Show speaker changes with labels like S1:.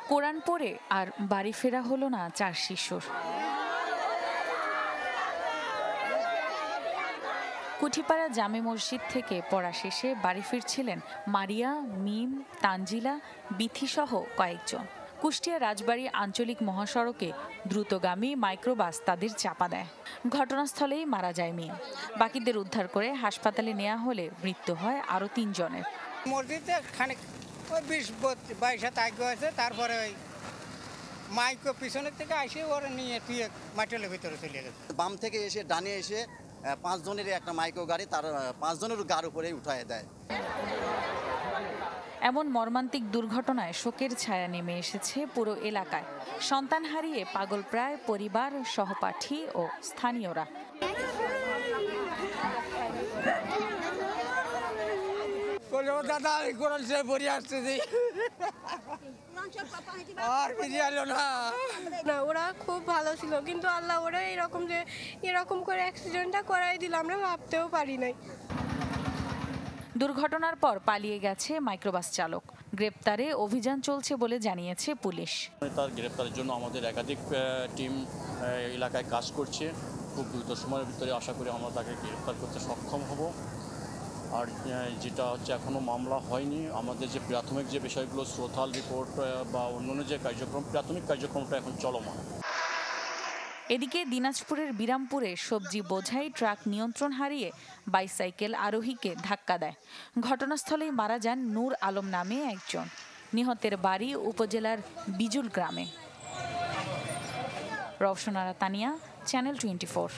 S1: কোরআন পড়ে আর বাড়ি ফেরা হলো না 4 শিশুর। কুঠিপাড়া জামে মসজিদ থেকে পড়া শেষে বাড়ি ফিরছিলেন মারিয়া, মিম, তানজিলা, বিথিসহ কয়েকজন। কুষ্টিয়া রাজবাড়ী আঞ্চলিক মহাসড়কে দ্রুতগামী মাইক্রোবাস তাদের চাপা দেয়। ঘটনাস্থলেই মারা যায় মিম। বাকিদের উদ্ধার করে হাসপাতালে নেওয়া হলে মৃত্যু হয় আরও 3 জনের।
S2: মসজিদে খানিক 20-22 হাত আগে আছে, তারপরে ওই মাইক্রো পিছনের থেকে আসে ওরা নিয়ে তুই মাটির ভিতরে চলে গেছে।
S3: বাম থেকে এসে ডানে এসে 5 জনের একটা মাইক্রো গাড়ি তার 5 জনের গাড়ি উপরে উঠায় দেয়।
S1: এমন মর্মান্তিক দুর্ঘটনায় শোকের ছায়া নেমে এসেছে পুরো এলাকায়। সন্তান হারিয়ে পাগল প্রায় পরিবার, সহপাঠী ও স্থানীয়রা।
S2: দাদা আমি কোরআন শরীফ পড়ে আসতেছি আর ফিরে এলো না।
S4: ওরা খুব ভালো ছিল, কিন্তু আল্লাহ ওরা এরকম করে অ্যাক্সিডেন্টটা করাই দিল, আমরা ভাবতেও পারি নাই।
S1: দুর্ঘটনার পর পালিয়ে গেছে মাইক্রোবাস চালক। গ্রেপ্তারে অভিযান চলছে বলে জানিয়েছে পুলিশ।
S5: তার গ্রেপ্তারের জন্য আমাদের একাধিক টিম এলাকায় কাজ করছে। খুব দ্রুত সময়ের ভিতরে আশা করি আমরা তাকে গ্রেপ্তার করতে সক্ষম হব। আর যেটা হচ্ছে এখনও মামলা হয়নি, আমাদের যে প্রাথমিক যে বিষয়গুলো শ্রোতাল রিপোর্ট বা অন্যান্য যে কার্যক্রম, প্রাথমিক কার্যক্রমটা এখন চলমান।
S1: এদিকে দিনাজপুরের বিরামপুরে সবজি বোঝাই ট্রাক নিয়ন্ত্রণ হারিয়ে বাইসাইকেল আরোহীকে ধাক্কা দেয়। ঘটনাস্থলেই মারা যান নূর আলম নামে একজন। নিহতের বাড়ি উপজেলার বিজুল গ্রামে। রওশন আরা তানিয়া, চ্যানেল 24।